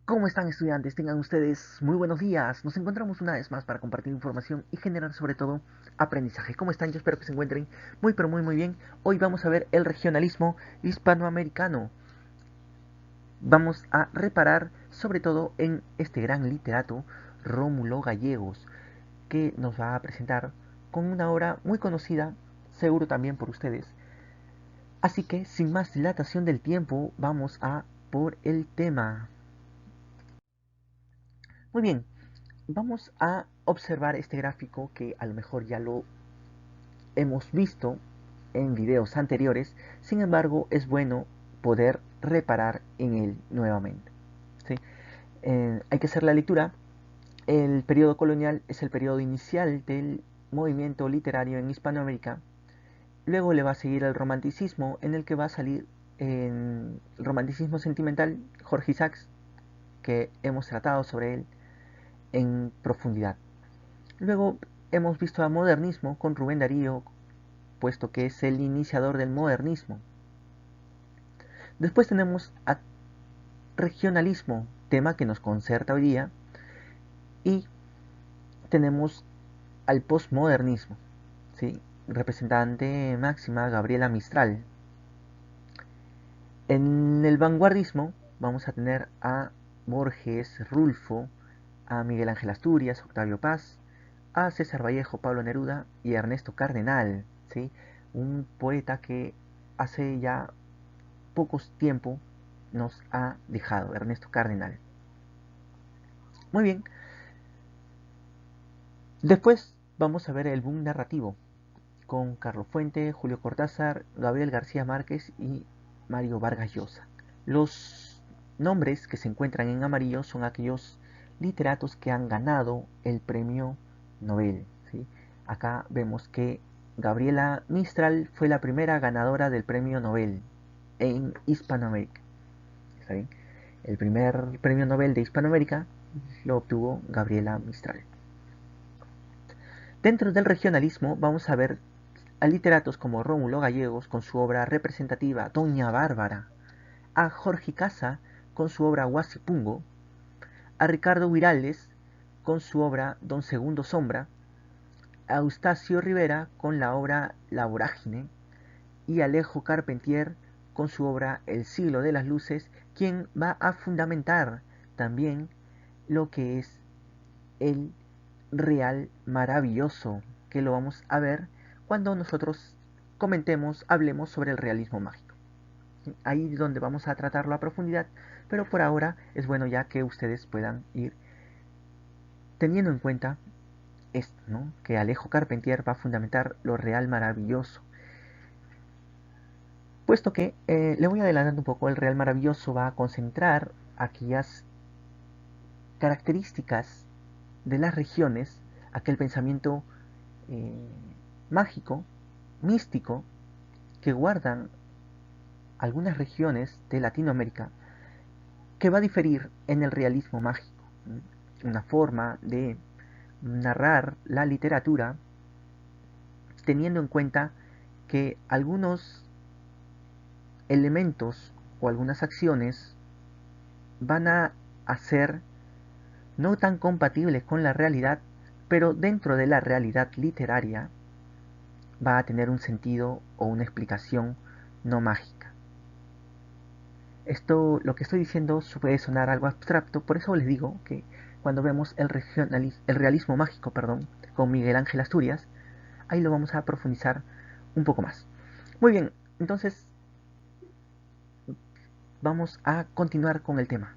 ¿Cómo están, estudiantes? Tengan ustedes muy buenos días. Nos encontramos una vez más para compartir información y generar sobre todo aprendizaje. ¿Cómo están? Yo espero que se encuentren muy pero muy bien. Hoy vamos a ver el regionalismo hispanoamericano. Vamos a reparar sobre todo en este gran literato Rómulo Gallegos, que nos va a presentar con una obra muy conocida, seguro también por ustedes. Así que sin más dilatación del tiempo, vamos a por el tema. Muy bien, vamos a observar este gráfico que a lo mejor ya lo hemos visto en videos anteriores, sin embargo es bueno poder reparar en él nuevamente. ¿Sí? Hay que hacer la lectura. El periodo colonial es el periodo inicial del movimiento literario en Hispanoamérica. Luego le va a seguir el romanticismo, en el que va a salir el romanticismo sentimental, Jorge Isaacs, que hemos tratado sobre él en profundidad. Luego hemos visto a modernismo con Rubén Darío, puesto que es el iniciador del modernismo. Después tenemos a regionalismo, tema que nos concerta hoy día, y tenemos al postmodernismo, ¿sí? Representante máxima Gabriela Mistral. En el vanguardismo vamos a tener a Borges, Rulfo, a Miguel Ángel Asturias, Octavio Paz, a César Vallejo, Pablo Neruda y Ernesto Cardenal, ¿sí? Un poeta que hace ya pocos tiempo nos ha dejado, Ernesto Cardenal. Muy bien, después vamos a ver el boom narrativo con Carlos Fuente, Julio Cortázar, Gabriel García Márquez y Mario Vargas Llosa. Los nombres que se encuentran en amarillo son aquellos literatos que han ganado el premio Nobel, ¿sí? Acá vemos que Gabriela Mistral fue la primera ganadora del premio Nobel en Hispanoamérica. ¿Está bien? El primer premio Nobel de Hispanoamérica lo obtuvo Gabriela Mistral. Dentro del regionalismo vamos a ver a literatos como Rómulo Gallegos con su obra representativa Doña Bárbara, a Jorge Casa con su obra Huasipungo, a Ricardo Virales con su obra Don Segundo Sombra, a Eustacio Rivera con la obra La Vorágine y a Alejo Carpentier con su obra El siglo de las luces, quien va a fundamentar también lo que es el real maravilloso, que lo vamos a ver cuando nosotros comentemos, hablemos sobre el realismo mágico. Ahí es donde vamos a tratarlo a profundidad, pero por ahora es bueno ya que ustedes puedan ir teniendo en cuenta esto, ¿no? Que Alejo Carpentier va a fundamentar lo real maravilloso. Puesto que le voy adelantando un poco, el real maravilloso va a concentrar aquellas características de las regiones, aquel pensamiento eh, mágico, místico, que guardan algunas regiones de Latinoamérica, que va a diferir en el realismo mágico. Una forma de narrar la literatura teniendo en cuenta que algunos elementos o algunas acciones van a ser no tan compatibles con la realidad, pero dentro de la realidad literaria va a tener un sentido o una explicación no mágica. Esto, lo que estoy diciendo, puede sonar algo abstracto, por eso les digo que cuando vemos el realismo mágico, perdón, con Miguel Ángel Asturias, ahí lo vamos a profundizar un poco más. Muy bien, entonces vamos a continuar con el tema.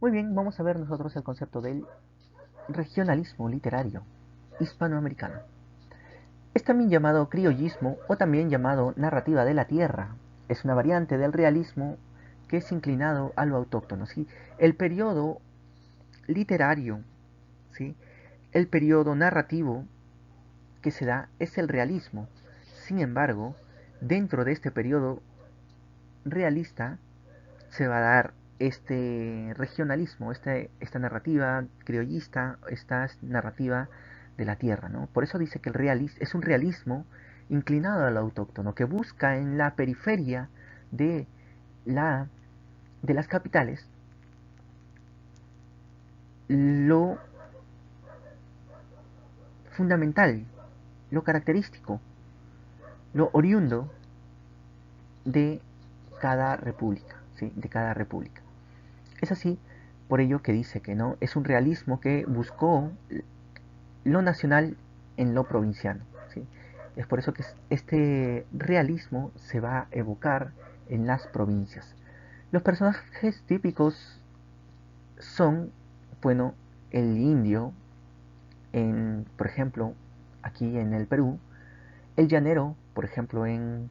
Muy bien, vamos a ver nosotros el concepto del regionalismo literario hispanoamericano. Es también llamado criollismo o también llamado narrativa de la tierra. Es una variante del realismo que es inclinado a lo autóctono. ¿Sí? El periodo literario, ¿sí? El periodo narrativo que se da es el realismo. Sin embargo, dentro de este periodo realista se va a dar este regionalismo, esta narrativa criollista, esta narrativa de la tierra, ¿no? Por eso dice que el realismo es un realismo inclinado al autóctono, que busca en la periferia de, la, de las capitales lo fundamental, lo característico, lo oriundo de cada república, ¿sí? De cada república. Es así, por ello que dice que no es un realismo que buscó lo nacional en lo provinciano, ¿sí? Es por eso que este realismo se va a evocar en las provincias. Los personajes típicos son, bueno, el indio, por ejemplo, aquí en el Perú, el llanero, por ejemplo, en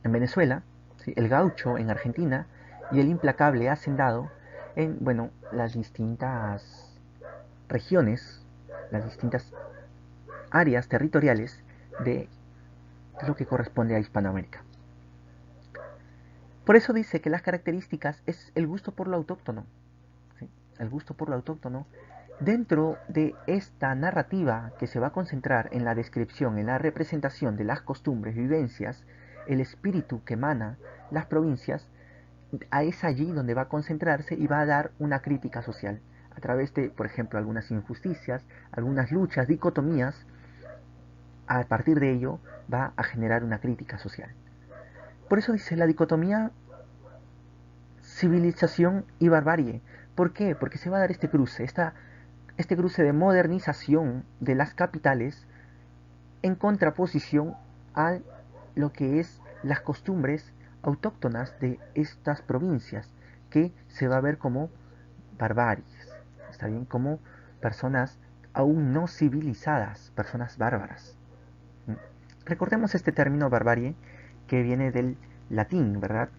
Venezuela, ¿sí? El gaucho en Argentina y el implacable hacendado en, bueno, las distintas regiones, las distintas áreas territoriales de lo que corresponde a Hispanoamérica. Por eso dice que las características es el gusto por lo autóctono, ¿sí? El gusto por lo autóctono. Dentro de esta narrativa que se va a concentrar en la descripción, en la representación de las costumbres, vivencias, el espíritu que emana las provincias, es allí donde va a concentrarse y va a dar una crítica social a través de, por ejemplo, algunas injusticias, algunas luchas, dicotomías. A partir de ello va a generar una crítica social. Por eso dice la dicotomía civilización y barbarie. ¿Por qué? Porque se va a dar este cruce de modernización de las capitales en contraposición a lo que es las costumbres autóctonas de estas provincias, que se va a ver como barbaries, está bien, como personas aún no civilizadas, personas bárbaras. Recordemos este término barbarie que viene del latín, ¿verdad?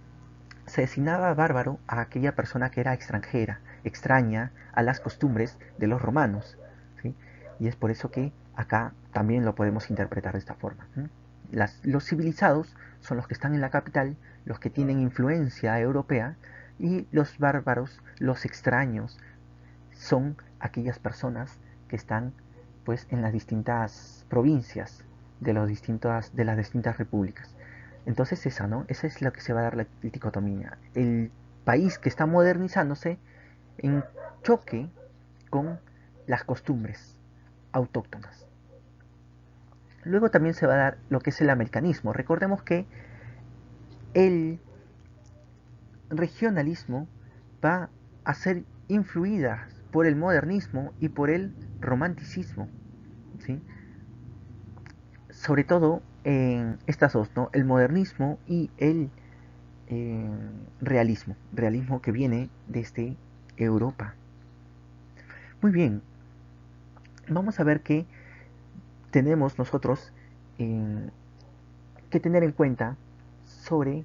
Se designaba bárbaro a aquella persona que era extranjera, extraña a las costumbres de los romanos, ¿sí? Y es por eso que acá también lo podemos interpretar de esta forma. Los civilizados son los que están en la capital, los que tienen influencia europea, y los bárbaros, los extraños, son aquellas personas que están pues en las distintas provincias de las distintas repúblicas. Entonces esa, ¿no? Esa es lo que se va a dar la dicotomía. El país que está modernizándose en choque con las costumbres autóctonas. Luego también se va a dar lo que es el americanismo. Recordemos que el regionalismo va a ser influida por el modernismo y por el romanticismo, ¿sí? Sobre todo en estas dos, ¿no? El modernismo y el eh, realismo que viene desde Europa. Muy bien, vamos a ver que tenemos nosotros eh, que tener en cuenta sobre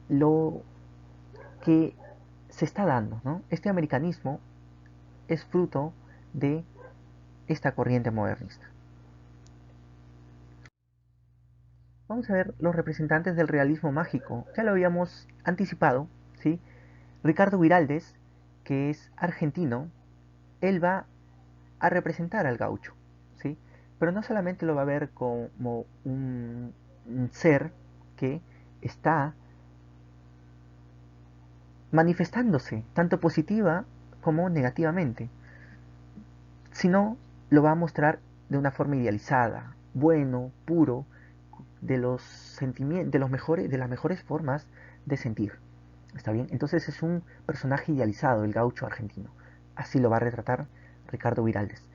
lo que se está dando, ¿no? Este americanismo es fruto de esta corriente modernista. Vamos a ver los representantes del realismo mágico. Ya lo habíamos anticipado, ¿sí? Ricardo Viraldes, que es argentino, él va a representar al gaucho, ¿sí? Pero no solamente lo va a ver como un ser que está manifestándose, tanto positiva como negativamente, sino lo va a mostrar de una forma idealizada, bueno, puro, de los sentimientos, de las mejores formas de sentir. ¿Está bien? Entonces es un personaje idealizado, el gaucho argentino. Así lo va a retratar Ricardo Viraldes.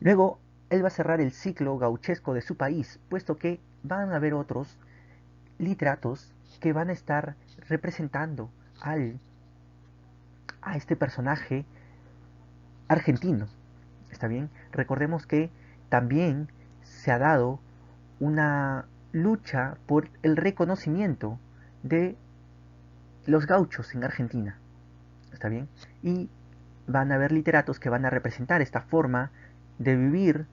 Luego, él va a cerrar el ciclo gauchesco de su país, puesto que van a haber otros literatos que van a estar representando al, a este personaje argentino. ¿Está bien? Recordemos que también se ha dado una lucha por el reconocimiento de los gauchos en Argentina. ¿Está bien? Y van a haber literatos que van a representar esta forma de vivir.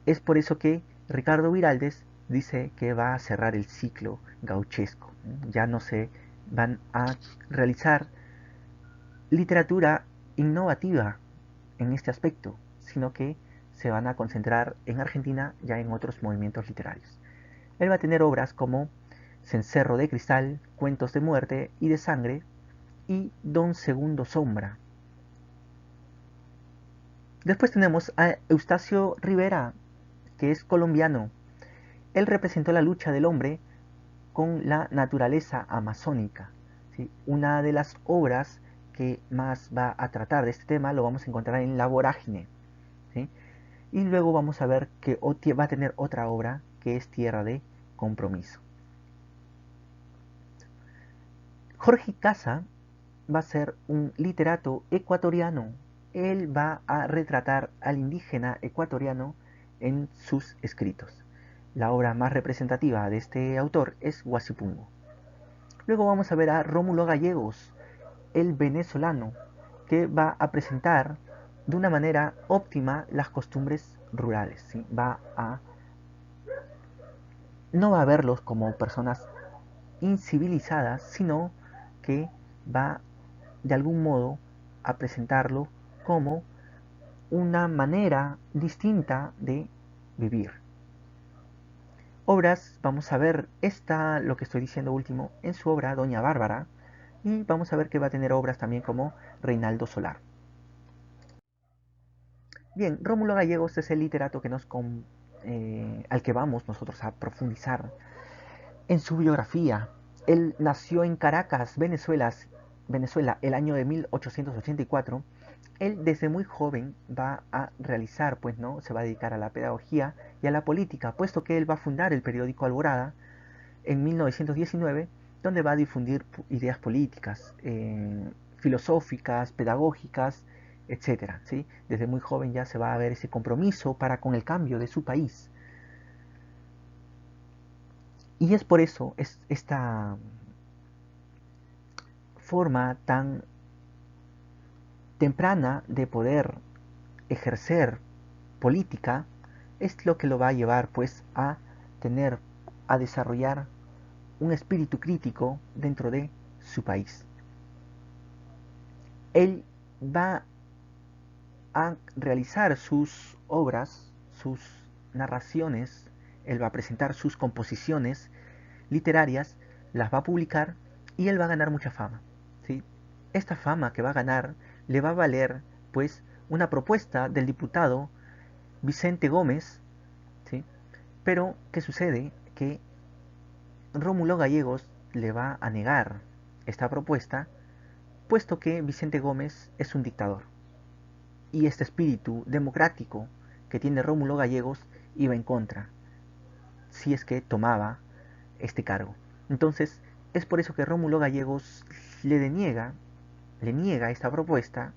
Es por eso que Ricardo Viraldes dice que va a cerrar el ciclo gauchesco. Ya no se van a realizar literatura innovativa en este aspecto, sino que se van a concentrar en Argentina ya en otros movimientos literarios. Él va a tener obras como Cencerro de Cristal, Cuentos de Muerte y de Sangre y Don Segundo Sombra. Después tenemos a Eustacio Rivera, que es colombiano. Él representó la lucha del hombre con la naturaleza amazónica. ¿Sí? Una de las obras que más va a tratar de este tema lo vamos a encontrar en La Vorágine. ¿Sí? Y luego vamos a ver que va a tener otra obra que es Tierra de Compromiso. Jorge Casa va a ser un literato ecuatoriano. Él va a retratar al indígena ecuatoriano en sus escritos. La obra más representativa de este autor es Huasipungo. Luego vamos a ver a Rómulo Gallegos, el venezolano, que va a presentar de una manera óptima las costumbres rurales. ¿Sí? No va a verlos como personas incivilizadas, sino que va de algún modo a presentarlo como una manera distinta de vivir. Obras, vamos a ver lo que estoy diciendo último, en su obra Doña Bárbara, y vamos a ver que va a tener obras también como Reinaldo Solar. Bien, Rómulo Gallegos es el literato al que vamos nosotros a profundizar en su biografía. Él nació en Caracas, Venezuela, el año de 1884. Él desde muy joven va a realizar, pues no, se va a dedicar a la pedagogía y a la política, puesto que él va a fundar el periódico Alborada en 1919, donde va a difundir ideas políticas, filosóficas, pedagógicas, etcétera. ¿Sí? Desde muy joven ya se va a ver ese compromiso para con el cambio de su país. Y es por eso esta forma tan temprana de poder ejercer política es lo que lo va a llevar pues a desarrollar un espíritu crítico dentro de su país. Él va a realizar sus obras, sus narraciones, él va a presentar sus composiciones literarias, las va a publicar y él va a ganar mucha fama. ¿Sí? Esta fama que va a ganar le va a valer pues una propuesta del diputado Vicente Gómez, ¿sí? Pero, ¿qué sucede? Que Rómulo Gallegos le va a negar esta propuesta, puesto que Vicente Gómez es un dictador. Y este espíritu democrático que tiene Rómulo Gallegos iba en contra, si es que tomaba este cargo. Entonces, es por eso que Rómulo Gallegos le niega esta propuesta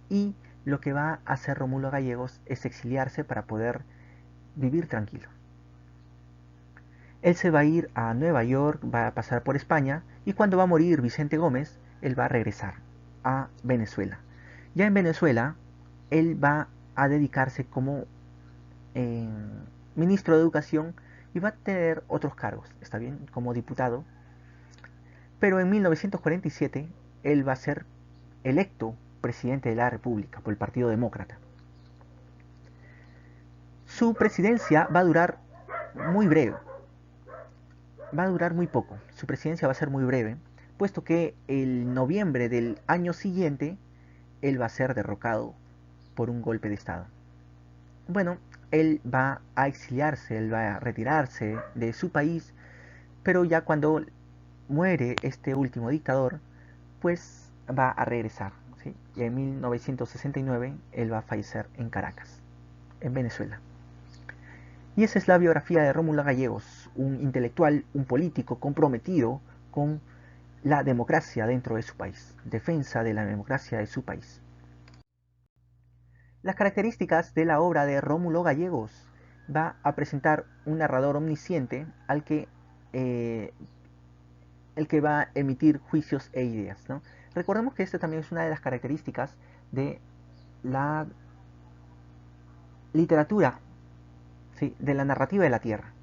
y lo que va a hacer Rómulo Gallegos es exiliarse para poder vivir tranquilo. Él se va a ir a Nueva York, va a pasar por España y cuando va a morir Vicente Gómez, él va a regresar a Venezuela. Ya en Venezuela, él va a dedicarse como eh, ministro de Educación y va a tener otros cargos, ¿está bien? Como diputado. Pero en 1947, él va a ser electo presidente de la República por el Partido Demócrata. Su presidencia va a durar muy breve, va a durar muy poco. Su presidencia va a ser muy breve, puesto que el noviembre del año siguiente él va a ser derrocado por un golpe de Estado. Bueno, él va a exiliarse, él va a retirarse de su país, pero ya cuando muere este último dictador, pues va a regresar. ¿Sí? Y en 1969 él va a fallecer en Caracas, en Venezuela. Y esa es la biografía de Rómulo Gallegos, un intelectual, un político comprometido con la democracia dentro de su país, defensa de la democracia de su país. Las características de la obra de Rómulo Gallegos: va a presentar un narrador omnisciente eh, el que va a emitir juicios e ideas. ¿No? Recordemos que esta también es una de las características de la literatura, ¿sí? De la narrativa de la Tierra.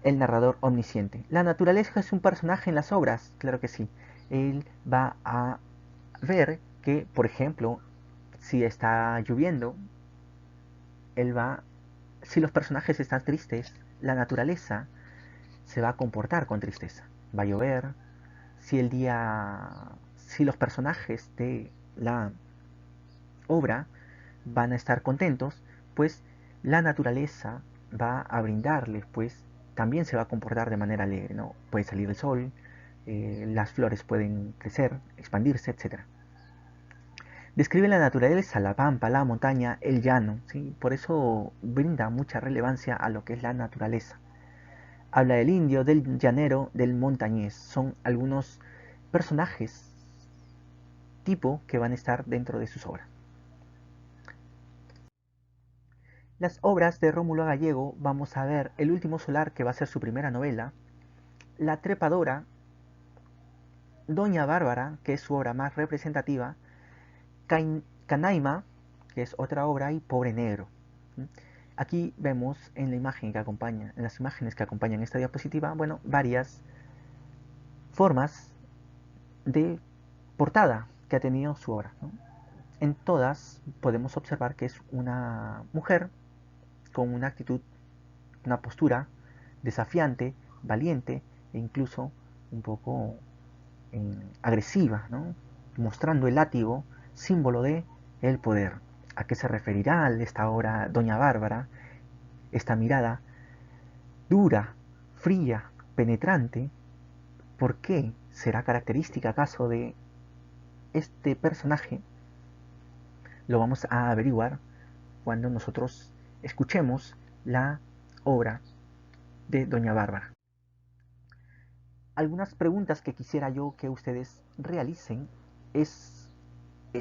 El narrador omnisciente. La naturaleza es un personaje en las obras, claro que sí. Él va a ver que, por ejemplo, si está lloviendo, él va, si los personajes están tristes, la naturaleza se va a comportar con tristeza. Va a llover, si los personajes de la obra van a estar contentos, pues la naturaleza va a brindarles, pues también se va a comportar de manera alegre, ¿no? Puede salir el sol, las flores pueden crecer, expandirse, etc. Describe la naturaleza, la pampa, la montaña, el llano, ¿sí? Por eso brinda mucha relevancia a lo que es la naturaleza. Habla del indio, del llanero, del montañés. Son algunos personajes tipo que van a estar dentro de sus obras. Las obras de Rómulo Gallego, vamos a ver El último solar, que va a ser su primera novela, La trepadora, Doña Bárbara, que es su obra más representativa, Canaima, que es otra obra, y Pobre Negro. Aquí vemos en la imagen que acompaña, en las imágenes que acompañan esta diapositiva, bueno, varias formas de portada que ha tenido su obra, ¿no? En todas podemos observar que es una mujer con una actitud, una postura desafiante, valiente e incluso un poco agresiva, ¿no? Mostrando el látigo, símbolo de el poder. ¿A qué se referirá esta obra Doña Bárbara? Esta mirada dura, fría, penetrante. ¿Por qué será característica acaso de este personaje? Lo vamos a averiguar cuando nosotros escuchemos la obra de Doña Bárbara. Algunas preguntas que quisiera yo que ustedes realicen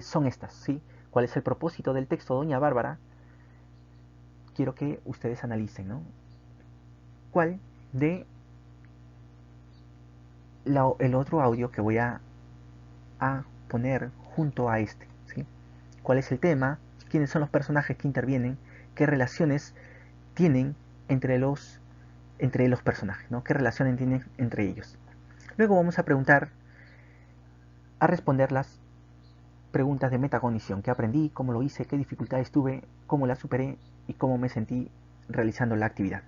son estas, ¿sí? ¿Cuál es el propósito del texto de Doña Bárbara? Quiero que ustedes analicen, ¿no? ¿Cuál de el otro audio que voy a poner junto a este, ¿sí? ¿Cuál es el tema? ¿Quiénes son los personajes que intervienen? ¿Qué relaciones tienen entre los personajes, ¿no? ¿Qué relaciones tienen entre ellos? Luego vamos a responder las preguntas de metacognición. ¿Qué aprendí? ¿Cómo lo hice? ¿Qué dificultades tuve? ¿Cómo las superé? ¿Y cómo me sentí realizando la actividad?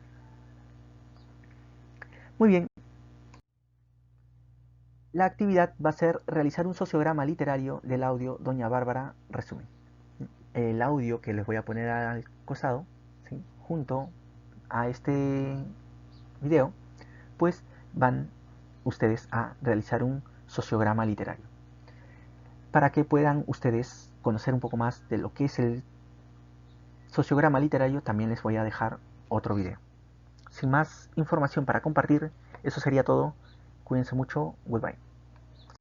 Muy bien. La actividad va a ser realizar un sociograma literario del audio Doña Bárbara resumen. El audio que les voy a poner al costado, ¿sí? Junto a este video, pues van ustedes a realizar un sociograma literario. Para que puedan ustedes conocer un poco más de lo que es el sociograma literario, también les voy a dejar otro video. Sin más información para compartir, eso sería todo. Cuídense mucho. Goodbye.